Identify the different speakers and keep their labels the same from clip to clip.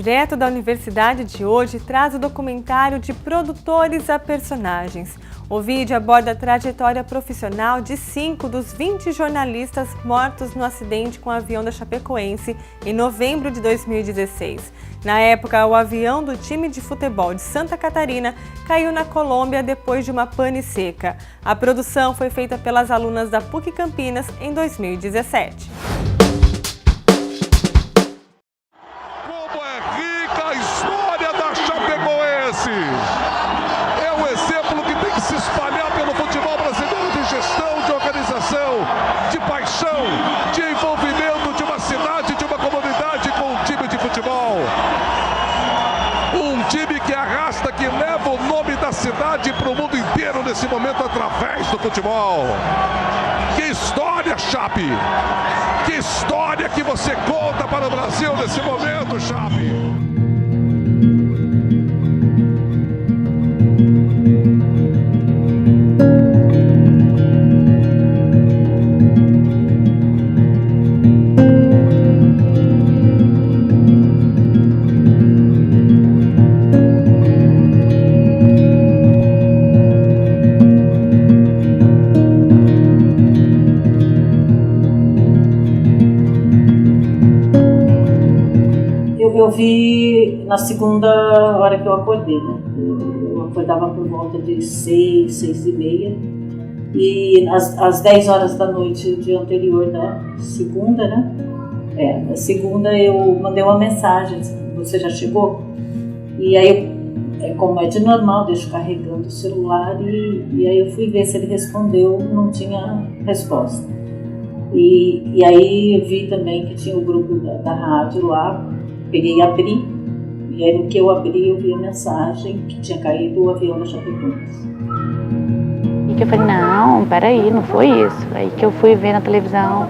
Speaker 1: Direto da Universidade de hoje traz o documentário De Produtores a Personagens. O vídeo aborda a trajetória profissional de 5 dos 20 jornalistas mortos no acidente com o avião da Chapecoense em novembro de 2016. Na época, o avião do time de futebol de Santa Catarina caiu na Colômbia depois de uma pane seca. A produção foi feita pelas alunas da PUC Campinas em 2017.
Speaker 2: De paixão, de envolvimento de uma cidade, de uma comunidade com um time de futebol. Um time que arrasta, que leva o nome da cidade para o mundo inteiro nesse momento através do futebol. Que história, Chape! Que história que você conta para o Brasil nesse momento, Chape!
Speaker 3: Eu vi na segunda hora que eu acordei, né? Eu acordava por volta de 6, 6h30. E às 10 horas da noite, o dia anterior da segunda, né? Na segunda eu mandei uma mensagem, você já chegou? E aí, como é de normal, deixo carregando o celular e aí eu fui ver se ele respondeu, não tinha resposta. E aí eu vi também que tinha o grupo da rádio lá. Peguei e abri, e aí no que eu abri eu vi a mensagem que tinha caído o avião da Chapecoense.
Speaker 4: E que eu falei, não, peraí, não foi isso. Aí que eu fui ver na televisão,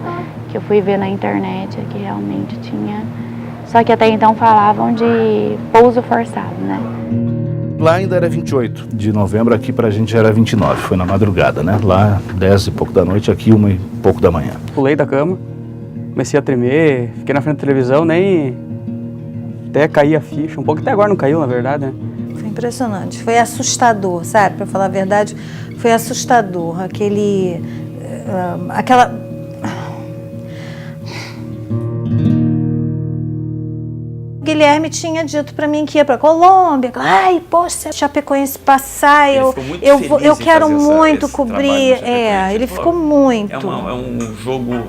Speaker 4: que eu fui ver na internet, que realmente tinha... Só que até então falavam de pouso forçado, né?
Speaker 5: Lá ainda era 28 de novembro, aqui pra gente já era 29, foi na madrugada, né? Lá 10 e pouco da noite, aqui 1 e pouco da manhã.
Speaker 6: Pulei da cama, comecei a tremer, fiquei na frente da televisão, nem... Até cair a ficha, um pouco, até agora não caiu, na verdade, né?
Speaker 7: Foi impressionante, foi assustador, sabe? Para falar a verdade, foi assustador. Aquela... O Guilherme tinha dito para mim que ia para Colômbia. Ai, poxa, se a Chapecoense passar, eu quero muito cobrir. Ele ficou muito.
Speaker 8: É um jogo,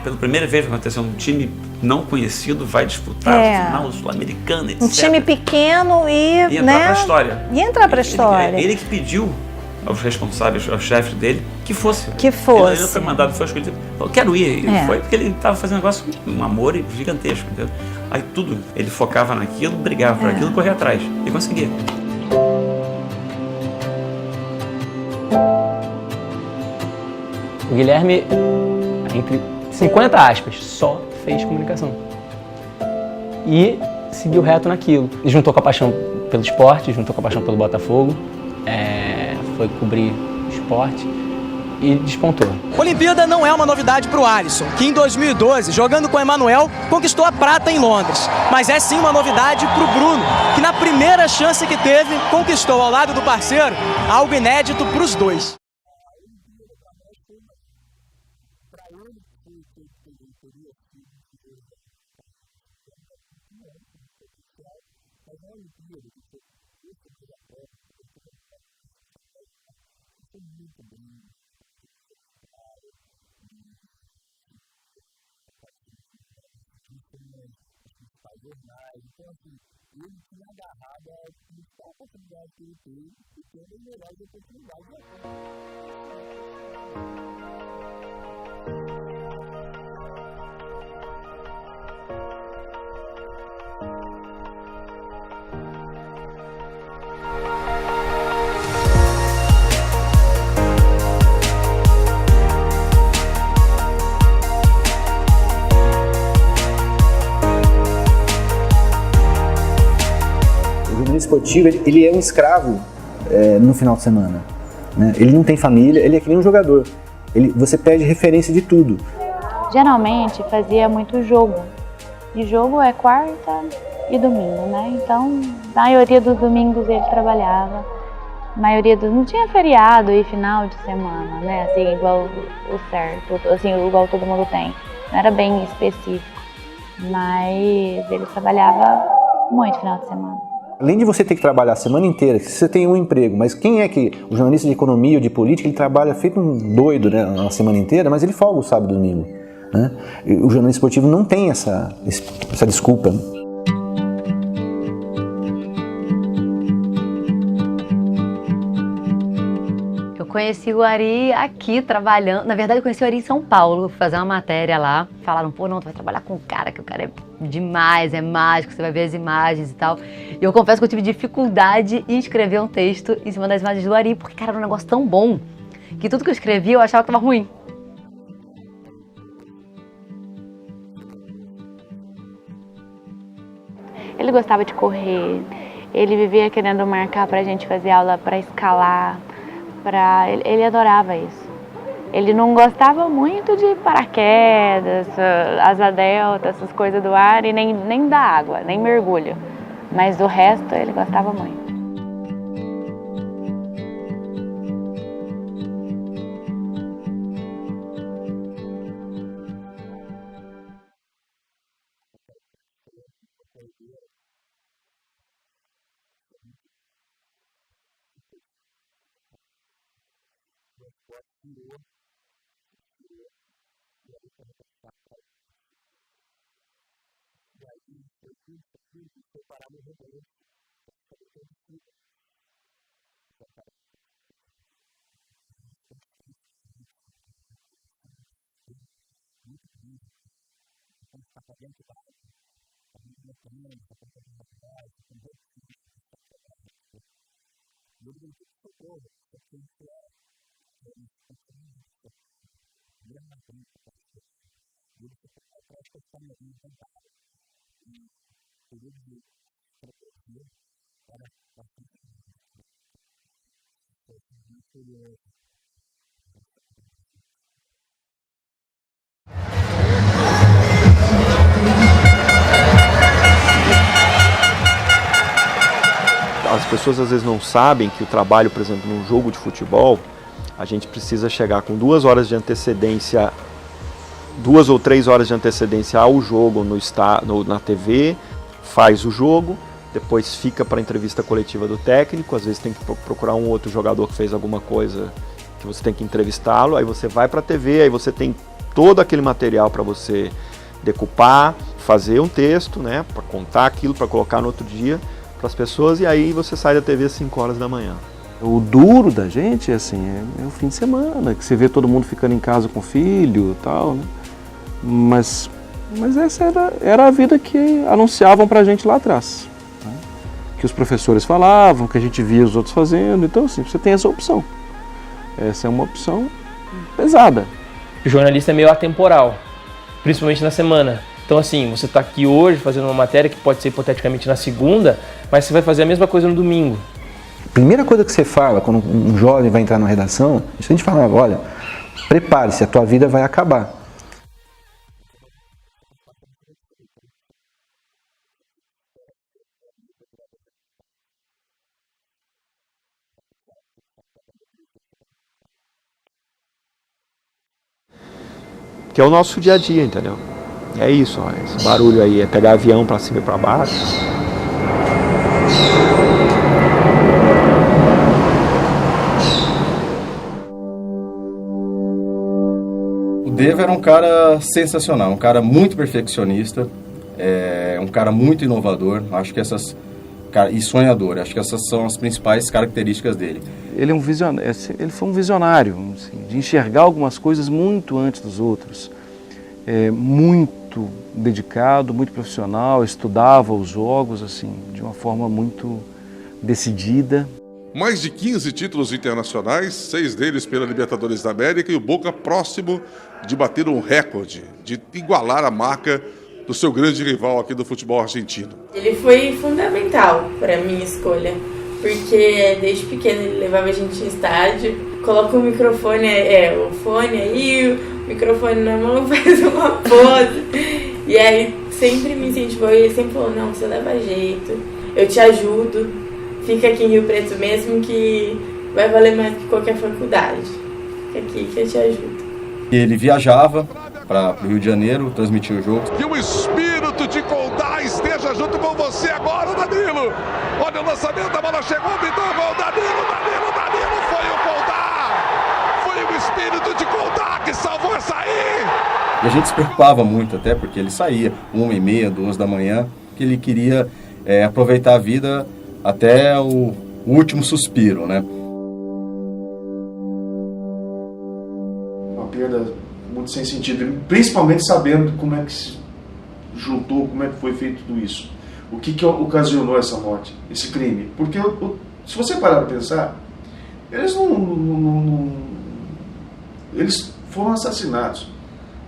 Speaker 8: pela primeira vez que aconteceu, um time não conhecido vai disputar o final sul-americano, etc.
Speaker 7: Um time pequeno e
Speaker 8: entrar para a história.
Speaker 7: E entrar para a história.
Speaker 8: Ele que pediu aos responsáveis, aos chefes dele, que fosse.
Speaker 7: Que fosse.
Speaker 8: Ele não foi mandado, foi escolhido. Eu quero ir. E foi porque ele estava fazendo um negócio, um amor gigantesco, entendeu? Aí tudo, ele focava naquilo, brigava por aquilo, corria atrás. E conseguia.
Speaker 6: O Guilherme, entre 50 aspas, só fez comunicação. E seguiu reto naquilo. Juntou com a paixão pelo esporte, juntou com a paixão pelo Botafogo, foi cobrir esporte e despontou.
Speaker 9: Olimpíada não é uma novidade para o Alisson, que em 2012, jogando com o Emanuel, conquistou a prata em Londres. Mas é sim uma novidade para o Bruno, que na primeira chance que teve, conquistou ao lado do parceiro algo inédito para os dois. Então, assim, ele tinha agarrado a principal oportunidade que ele teve e tendo a melhor oportunidade de
Speaker 10: esportivo, ele é um escravo no final de semana, né? Ele não tem família, ele é que nem um jogador. Você pede referência de tudo.
Speaker 4: Geralmente fazia muito jogo E jogo é quarta e domingo, né? Então, a maioria dos domingos ele trabalhava. A maioria dos... Não tinha feriado e final de semana, né? Assim, igual o certo, assim, igual todo mundo tem. Não era bem específico. Mas ele trabalhava muito final de semana.
Speaker 10: Além de você ter que trabalhar a semana inteira, se você tem um emprego, mas quem é que, o jornalista de economia ou de política, ele trabalha feito um doido, né, a semana inteira, mas ele folga o sábado e domingo, né? E o jornalista esportivo não tem essa desculpa, né?
Speaker 11: Conheci o Ari aqui trabalhando, na verdade eu conheci o Ari em São Paulo, fui fazer uma matéria lá, falaram, pô, não, tu vai trabalhar com um cara, que o cara é demais, é mágico, você vai ver as imagens e tal. E eu confesso que eu tive dificuldade em escrever um texto em cima das imagens do Ari, porque, cara, era um negócio tão bom, que tudo que eu escrevi eu achava que tava ruim.
Speaker 4: Ele gostava de correr, ele vivia querendo marcar pra gente fazer aula pra escalar. Ele adorava isso. Ele não gostava muito de paraquedas, asa delta, essas coisas do ar, e nem da água, nem mergulho. Mas o resto ele gostava muito.
Speaker 12: As pessoas às vezes não sabem que o trabalho, por exemplo, num jogo de futebol, a gente precisa chegar com 2 horas de antecedência, 2 ou 3 horas de antecedência ao jogo na TV, faz o jogo, depois fica para a entrevista coletiva do técnico, às vezes tem que procurar um outro jogador que fez alguma coisa que você tem que entrevistá-lo, aí você vai para a TV, aí você tem todo aquele material para você decupar, fazer um texto, né, para contar aquilo, para colocar no outro dia para as pessoas, e aí você sai da TV às 5 horas da manhã.
Speaker 13: O duro da gente assim, é o fim de semana, que você vê todo mundo ficando em casa com o filho e tal, né? Mas essa era a vida que anunciavam pra gente lá atrás, né? Que os professores falavam, que a gente via os outros fazendo, então assim, você tem essa opção. Essa é uma opção pesada.
Speaker 6: O jornalista é meio atemporal, principalmente na semana. Então assim, você está aqui hoje fazendo uma matéria que pode ser hipoteticamente na segunda, mas você vai fazer a mesma coisa no domingo.
Speaker 10: A primeira coisa que você fala quando um jovem vai entrar numa redação, a gente falava, olha, prepare-se, a tua vida vai acabar.
Speaker 12: Que é o nosso dia a dia, entendeu? É isso, ó, esse barulho aí, é pegar avião para cima e para baixo.
Speaker 14: O Deva era um cara sensacional, um cara muito perfeccionista, um cara muito inovador, acho que e sonhador, acho que essas são as principais características dele.
Speaker 13: Ele foi um visionário, assim, de enxergar algumas coisas muito antes dos outros. Muito dedicado, muito profissional, estudava os jogos assim, de uma forma muito decidida.
Speaker 2: Mais de 15 títulos internacionais, 6 deles pela Libertadores da América, e o Boca próximo de bater um recorde, de igualar a marca do seu grande rival aqui do futebol argentino.
Speaker 15: Ele foi fundamental para a minha escolha, porque desde pequeno ele levava a gente no estádio, coloca o microfone, o fone aí, o microfone na mão, faz uma pose, e aí sempre me incentivou e ele sempre falou, não, você leva jeito, eu te ajudo, fica aqui em Rio Preto mesmo que vai valer mais que qualquer faculdade. Fica aqui que eu te ajudo.
Speaker 14: Ele viajava para o Rio de Janeiro, transmitia o jogo.
Speaker 2: Que o espírito de Condá esteja junto com você agora, Danilo. Olha o lançamento, a bola chegou, pintou o gol, Danilo, foi o Condá. Foi o espírito de Condá que salvou essa aí.
Speaker 14: E a gente se preocupava muito até porque ele saía 1h30, 2 da manhã, que ele queria aproveitar a vida até o último suspiro, né?
Speaker 16: Uma perda muito sem sentido, principalmente sabendo como é que se juntou, como é que foi feito tudo isso. O que ocasionou essa morte, esse crime? Porque se você parar para pensar, eles foram assassinados.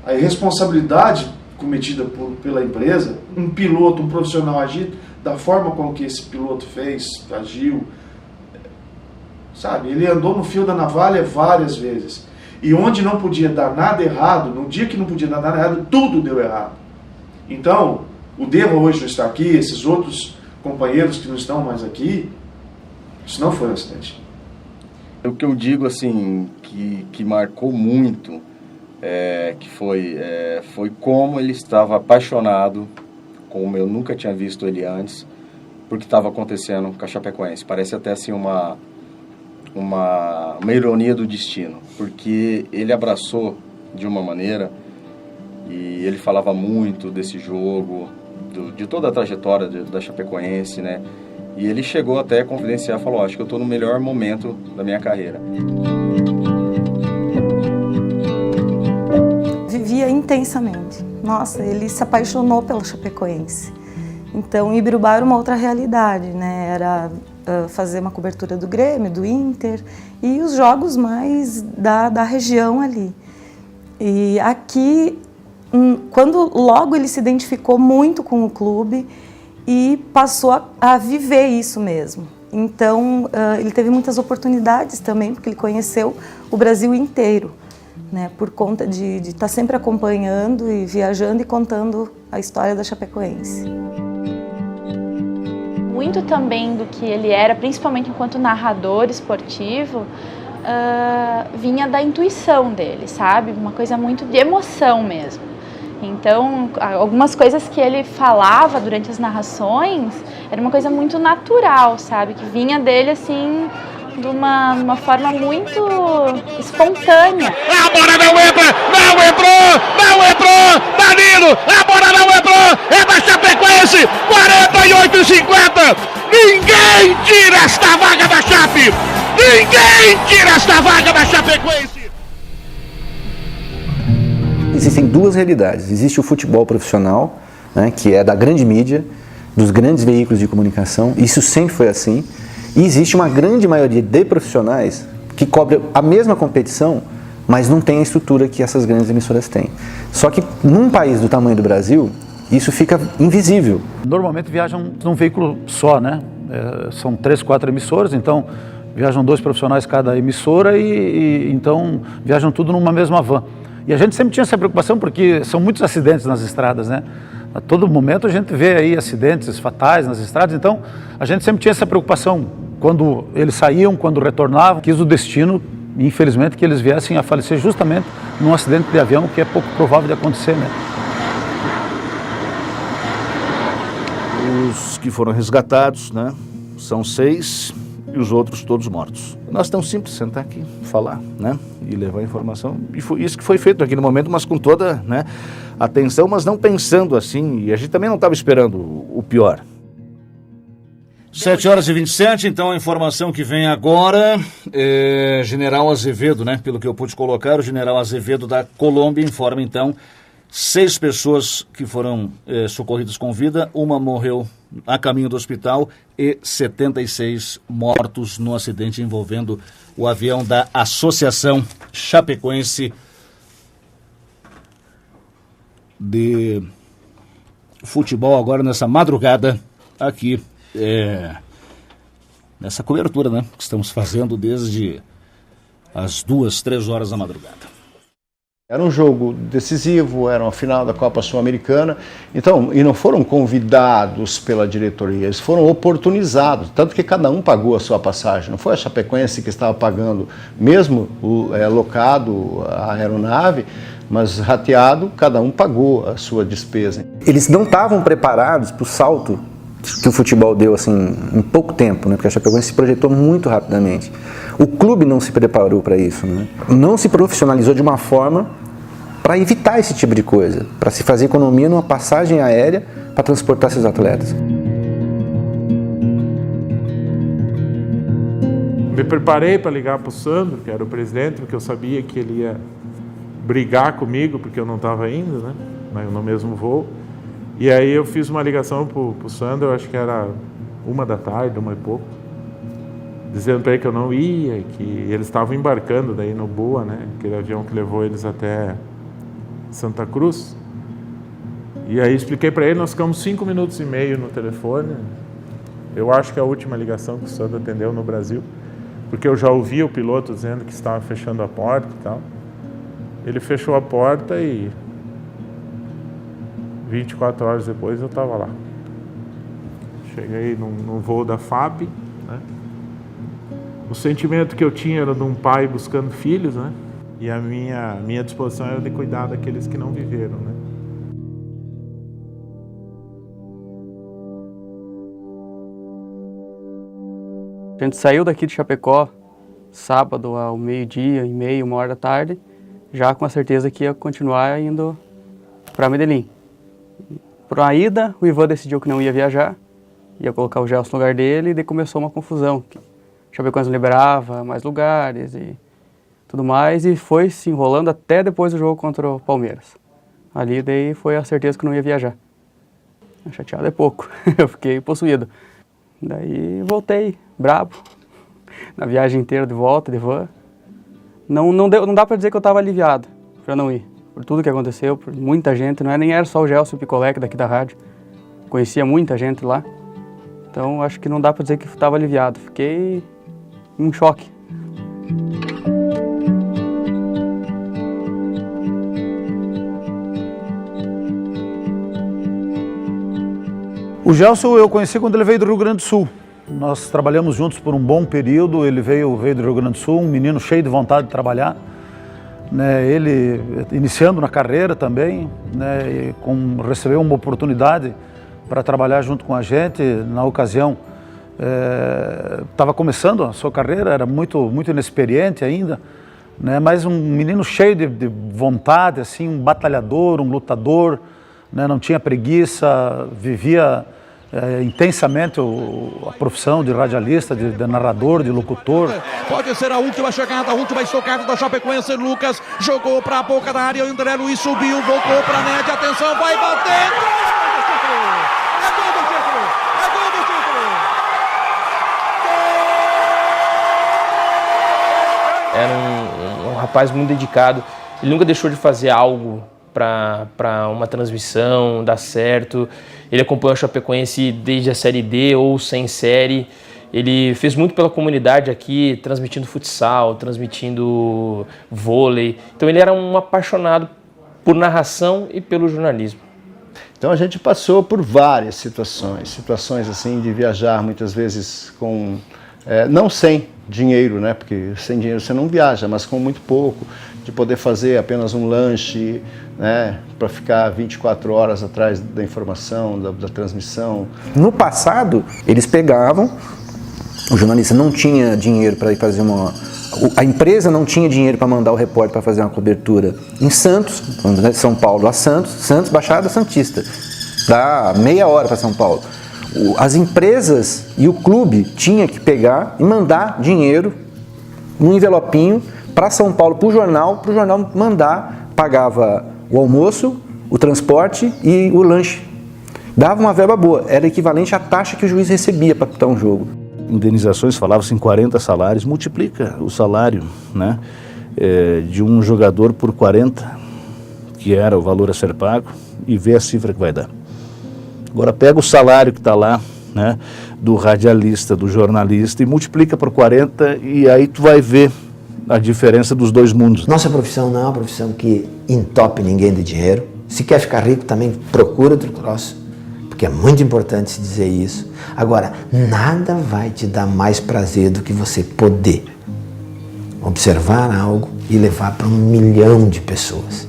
Speaker 16: A irresponsabilidade cometida pela empresa, um piloto, um profissional agir da forma com que esse piloto agiu, sabe? Ele andou no fio da navalha várias vezes. E onde não podia dar nada errado, no dia que não podia dar nada errado, tudo deu errado. Então, o Deva hoje não está aqui, esses outros companheiros que não estão mais aqui, isso não foi um acidente.
Speaker 14: O que eu digo, assim, que marcou muito, que foi como ele estava apaixonado, como eu nunca tinha visto ele antes, porque estava acontecendo com a Chapecoense. Parece até assim uma ironia do destino, porque ele abraçou de uma maneira e ele falava muito desse jogo, de toda a trajetória da Chapecoense, né? E ele chegou até a confidenciar, falou, acho que eu estou no melhor momento da minha carreira.
Speaker 17: Vivia intensamente. Nossa, ele se apaixonou pela Chapecoense. Então, Ibirubá era uma outra realidade, né? Era fazer uma cobertura do Grêmio, do Inter e os jogos mais da região ali. E aqui, quando logo ele se identificou muito com o clube e passou a viver isso mesmo. Então, ele teve muitas oportunidades também, porque ele conheceu o Brasil inteiro, né? Por conta de estar sempre acompanhando e viajando e contando a história da Chapecoense.
Speaker 4: Muito também do que ele era, principalmente enquanto narrador esportivo, vinha da intuição dele, sabe? Uma coisa muito de emoção mesmo. Então, algumas coisas que ele falava durante as narrações era uma coisa muito natural, sabe? Que vinha dele, assim, de uma forma muito espontânea.
Speaker 2: A bola não entrou, Danilo, a bola não entrou, é da Chapecoense, 48-50, ninguém tira esta vaga da Chape, Chapecoense.
Speaker 10: Existem duas realidades, existe o futebol profissional, né, que é da grande mídia, dos grandes veículos de comunicação, isso sempre foi assim, e existe uma grande maioria de profissionais que cobrem a mesma competição, mas não tem a estrutura que essas grandes emissoras têm. Só que num país do tamanho do Brasil, isso fica invisível.
Speaker 5: Normalmente viajam num veículo só, né? São 3, 4 emissoras, então viajam 2 profissionais cada emissora e então viajam tudo numa mesma van. E a gente sempre tinha essa preocupação porque são muitos acidentes nas estradas, né? A todo momento a gente vê aí acidentes fatais nas estradas, então a gente sempre tinha essa preocupação. Quando eles saíam, quando retornavam, quis o destino, infelizmente, que eles viessem a falecer justamente num acidente de avião, que é pouco provável de acontecer, né? Os que foram resgatados, né, são 6 e os outros todos mortos. Nós tão simples sentar aqui, falar, né, e levar a informação. E foi isso que foi feito naquele momento, mas com toda, né, atenção, mas não pensando assim. E a gente também não estava esperando o pior. 7h27, então a informação que vem agora é General Azevedo, né? Pelo que eu pude colocar, o General Azevedo da Colômbia informa então 6 pessoas que foram socorridas com vida, uma morreu a caminho do hospital e 76 mortos no acidente envolvendo o avião da Associação Chapecoense de Futebol, agora nessa madrugada aqui. Nessa cobertura, né, que estamos fazendo desde as 2, 3 horas da madrugada.
Speaker 18: Era um jogo decisivo, era uma final da Copa Sul-Americana, então, e não foram convidados pela diretoria, eles foram oportunizados, tanto que cada um pagou a sua passagem, não foi a Chapecoense que estava pagando, mesmo locado a aeronave, mas rateado, cada um pagou a sua despesa.
Speaker 10: Eles não estavam preparados para o salto que o futebol deu assim, em pouco tempo, né? Porque a Chapecoense se projetou muito rapidamente. O clube não se preparou para isso, né? Não se profissionalizou de uma forma para evitar esse tipo de coisa, para se fazer economia numa passagem aérea para transportar esses atletas.
Speaker 19: Me preparei para ligar para o Sandro, que era o presidente, porque eu sabia que ele ia brigar comigo, porque eu não estava indo, né? No mesmo voo. E aí eu fiz uma ligação para o Sandro, eu acho que era 1h da tarde, 1h e pouco, dizendo para ele que eu não ia, que eles estavam embarcando daí no Boa, né? Aquele avião que levou eles até Santa Cruz. E aí expliquei para ele, nós ficamos 5 minutos e meio no telefone. Eu acho que é a última ligação que o Sandro atendeu no Brasil, porque eu já ouvi o piloto dizendo que estava fechando a porta e tal. Ele fechou a porta e 24 horas depois eu estava lá. Cheguei num voo da FAB, né? O sentimento que eu tinha era de um pai buscando filhos, né? E a minha disposição era de cuidar daqueles que não viveram, né?
Speaker 20: A gente saiu daqui de Chapecó sábado ao 12h30, 1h da tarde, já com a certeza que ia continuar indo para Medellín. Para a ida, o Ivan decidiu que não ia viajar, ia colocar o Gelson no lugar dele, e daí começou uma confusão. Chapecoense não liberava mais lugares e tudo mais, e foi se enrolando até depois do jogo contra o Palmeiras. Ali daí foi a certeza que não ia viajar. Chateado é pouco, eu fiquei possuído. Daí voltei, brabo, na viagem inteira de volta, de van. Não dá para dizer que eu estava aliviado para não ir. Por tudo que aconteceu, por muita gente, nem era só o Gelson e o Picolé daqui da rádio. Conhecia muita gente lá. Então acho que não dá para dizer que estava aliviado. Fiquei em choque.
Speaker 5: O Gelson eu conheci quando ele veio do Rio Grande do Sul. Nós trabalhamos juntos por um bom período. Ele veio do Rio Grande do Sul, um menino cheio de vontade de trabalhar. Né, ele iniciando na carreira também, né, recebeu uma oportunidade para trabalhar junto com a gente. Na ocasião, estava começando a sua carreira, era muito inexperiente ainda, né, mas um menino cheio de vontade, assim, um batalhador, um lutador, né, não tinha preguiça, vivia intensamente a profissão de radialista, de narrador, de locutor.
Speaker 2: Pode ser a última chegada, a última estocada da Chapecoense. Lucas jogou para a boca da área, o André Luiz subiu, voltou para a net, atenção, vai bater! É gol do título! É gol do título!
Speaker 6: Era um rapaz muito dedicado, ele nunca deixou de fazer algo para uma transmissão dar certo. Ele acompanhou a Chapecoense desde a Série D ou sem série. Ele fez muito pela comunidade aqui, transmitindo futsal, transmitindo vôlei. Então ele era um apaixonado por narração e pelo jornalismo.
Speaker 18: Então a gente passou por várias situações assim de viajar muitas vezes com não sem dinheiro, né? Porque sem dinheiro você não viaja, mas com muito pouco, de poder fazer apenas um lanche, né? Para ficar 24 horas atrás da informação, da transmissão.
Speaker 10: No passado, eles pegavam, o jornalista não tinha dinheiro para ir fazer a empresa não tinha dinheiro para mandar o repórter para fazer uma cobertura em Santos, de São Paulo a Santos, Baixada Santista, dá meia hora para São Paulo. As empresas e o clube tinha que pegar e mandar dinheiro num envelopinho para São Paulo, para o jornal mandar, pagava o almoço, o transporte e o lanche. Dava uma verba boa, era equivalente à taxa que o juiz recebia para apitar um jogo.
Speaker 21: Indenizações, falava-se em 40 salários, multiplica o salário, né, de um jogador por 40, que era o valor a ser pago, e vê a cifra que vai dar. Agora pega o salário que está lá, né, do radialista, do jornalista, e multiplica por 40, e aí tu vai ver a diferença dos dois mundos.
Speaker 1: Nossa profissão não é uma profissão que entope ninguém de dinheiro. Se quer ficar rico, também procura outro troço, porque é muito importante se dizer isso. Agora, nada vai te dar mais prazer do que você poder observar algo e levar para 1 milhão de pessoas.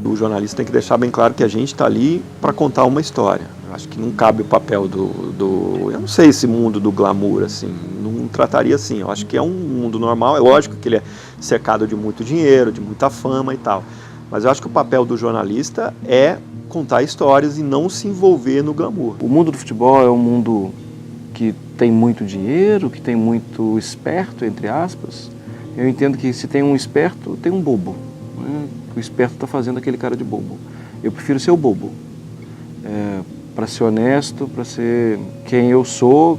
Speaker 12: O jornalista tem que deixar bem claro que a gente está ali para contar uma história. Eu acho que não cabe o papel eu não sei esse mundo do glamour, assim, não trataria assim. Eu acho que é um mundo normal, é lógico que ele é cercado de muito dinheiro, de muita fama e tal. Mas eu acho que o papel do jornalista é contar histórias e não se envolver no glamour.
Speaker 13: O mundo do futebol é um mundo que tem muito dinheiro, que tem muito esperto, entre aspas. Eu entendo que se tem um esperto, tem um bobo. Né? O esperto está fazendo aquele cara de bobo. Eu prefiro ser o bobo. Para ser honesto, para ser quem eu sou,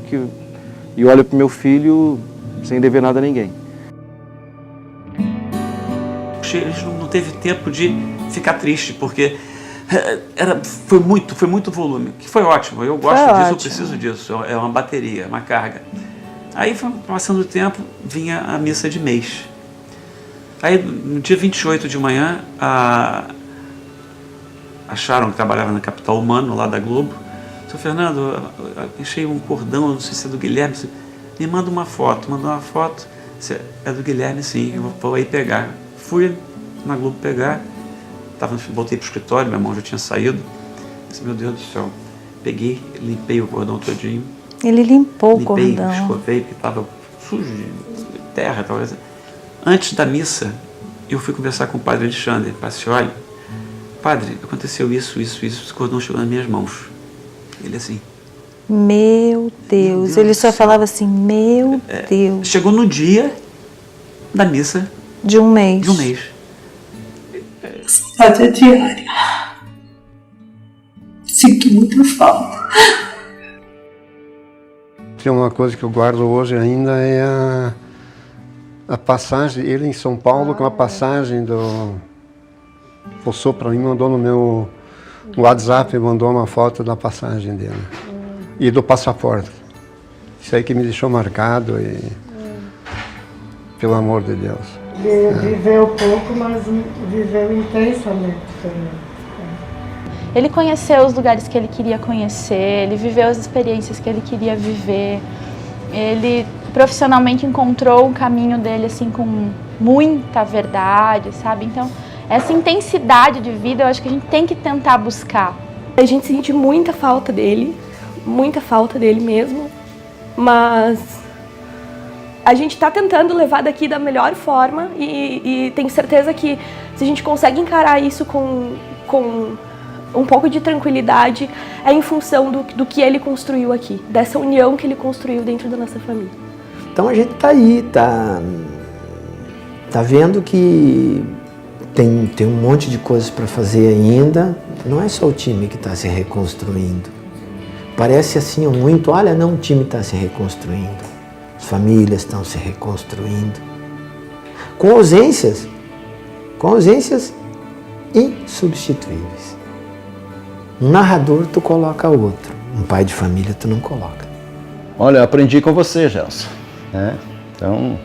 Speaker 13: e olho para o meu filho sem dever nada a ninguém.
Speaker 8: Ele não teve tempo de ficar triste, porque foi muito volume, que foi ótimo. Eu gosto disso, eu preciso disso. É uma bateria, uma carga. Aí, passando o tempo, vinha a missa de mês. Aí, no dia 28 de manhã, acharam que trabalhava na Capital Humano, lá da Globo. Seu Fernando, achei um cordão, não sei se é do Guilherme, me manda uma foto. Mandou uma foto, é do Guilherme, sim, eu vou aí pegar. Fui na Globo pegar, voltei para o escritório, meu irmão já tinha saído. Disse, meu Deus do céu, peguei, limpei o cordão todinho.
Speaker 7: Ele limpou o cordão.
Speaker 8: Escovei, porque estava sujo de terra, talvez. Antes da missa, eu fui conversar com o padre Alexandre. Falei assim, olha, padre, aconteceu isso, esse cordão chegou nas minhas mãos. Ele assim...
Speaker 7: Meu Deus, ele só falava assim, meu Deus.
Speaker 8: Chegou no dia da missa.
Speaker 7: De um mês.
Speaker 8: De um mês.
Speaker 3: Saudade é diária. Sinto muita falta.
Speaker 22: Tem uma coisa que eu guardo hoje ainda, é a passagem, ele em São Paulo, com a passagem Passou para mim, mandou no meu WhatsApp, mandou uma foto da passagem dele. E do passaporte. Isso aí que me deixou marcado e... Pelo amor de Deus.
Speaker 23: Viveu pouco, mas viveu intensamente também.
Speaker 4: Ele conheceu os lugares que ele queria conhecer, ele viveu as experiências que ele queria viver. Ele profissionalmente encontrou o caminho dele assim com muita verdade, sabe? Então, essa intensidade de vida eu acho que a gente tem que tentar buscar.
Speaker 24: A gente sente muita falta dele mesmo, mas a gente está tentando levar daqui da melhor forma e tenho certeza que se a gente consegue encarar isso com um pouco de tranquilidade, é em função do que ele construiu aqui, dessa união que ele construiu dentro da nossa família.
Speaker 1: Então a gente está aí, tá vendo que tem um monte de coisas para fazer ainda. Não é só o time que está se reconstruindo. Parece assim muito, olha, não, o time está se reconstruindo. As famílias estão se reconstruindo. Com ausências insubstituíveis. Um narrador tu coloca outro, um pai de família tu não coloca.
Speaker 21: Olha, eu aprendi com você, Gelson. Né? Então,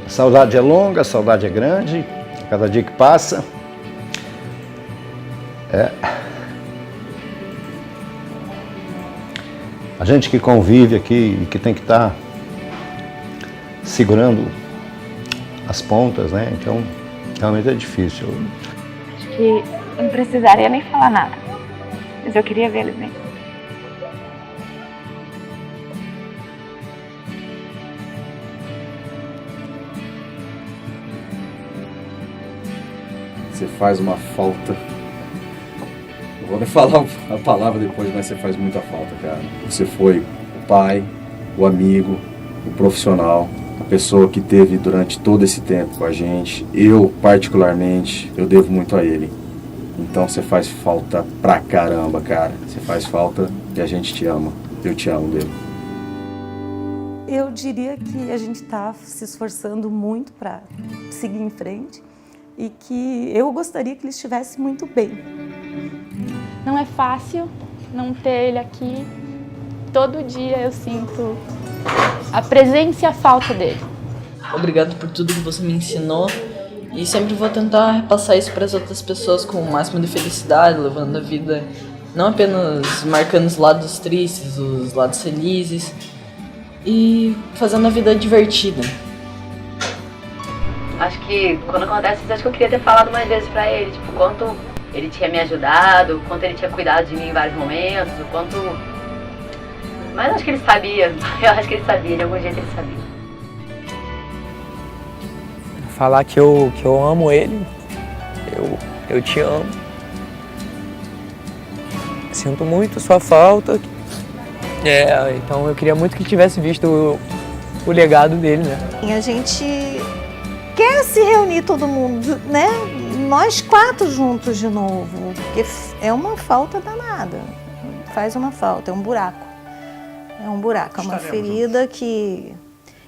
Speaker 21: a saudade é longa, a saudade é grande, cada dia que passa. A gente que convive aqui e que tem que estar segurando as pontas, né? Então, realmente é difícil.
Speaker 4: Acho que não precisaria nem falar nada, mas eu queria ver eles bem.
Speaker 14: Você faz uma falta. Eu vou nem falar a palavra depois, mas você faz muita falta, cara. Você foi o pai, o amigo, o profissional, a pessoa que teve durante todo esse tempo com a gente. Eu, particularmente, eu devo muito a ele. Então você faz falta pra caramba, cara. Você faz falta e a gente te ama. Eu te amo, dele.
Speaker 17: Eu diria que a gente está se esforçando muito para seguir em frente e que eu gostaria que ele estivesse muito bem.
Speaker 4: Não é fácil não ter ele aqui. Todo dia eu sinto a presença e a falta dele.
Speaker 9: obrigado por tudo que você me ensinou. E sempre vou tentar repassar isso para as outras pessoas com o máximo de felicidade, levando a vida, não apenas marcando os lados tristes, os lados felizes, e fazendo a vida divertida.
Speaker 11: Acho que quando acontece isso, acho que eu queria ter falado mais vezes pra ele, tipo, o quanto ele tinha me ajudado, o quanto ele tinha cuidado de mim em vários momentos, o quanto... Mas acho que ele sabia, eu acho que ele sabia, de algum jeito ele sabia.
Speaker 15: Falar que eu amo ele, eu te amo. Sinto muito sua falta. Então eu queria muito que tivesse visto o legado dele, né?
Speaker 7: A gente quer se reunir todo mundo, né? Nós 4 juntos de novo, porque é uma falta danada. Faz uma falta, é um buraco. É um buraco, é uma ferida que...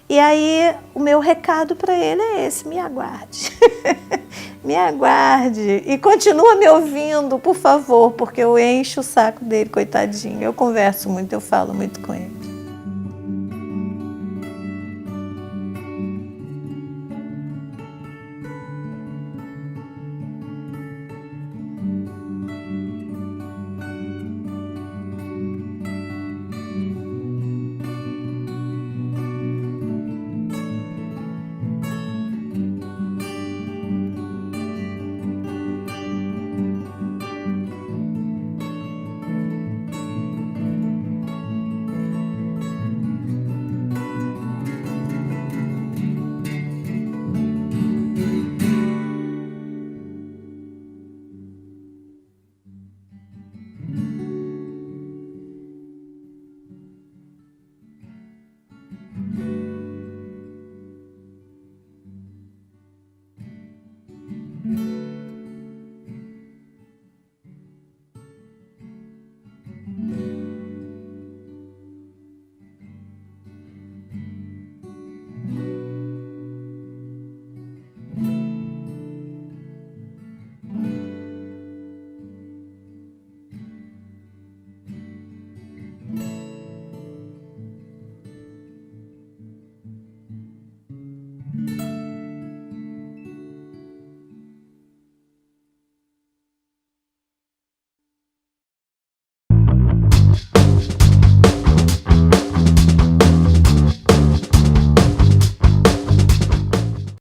Speaker 7: E aí, o meu recado para ele é esse: me aguarde. Me aguarde. E continua me ouvindo, por favor, porque eu encho o saco dele, coitadinho. Eu converso muito, eu falo muito com ele.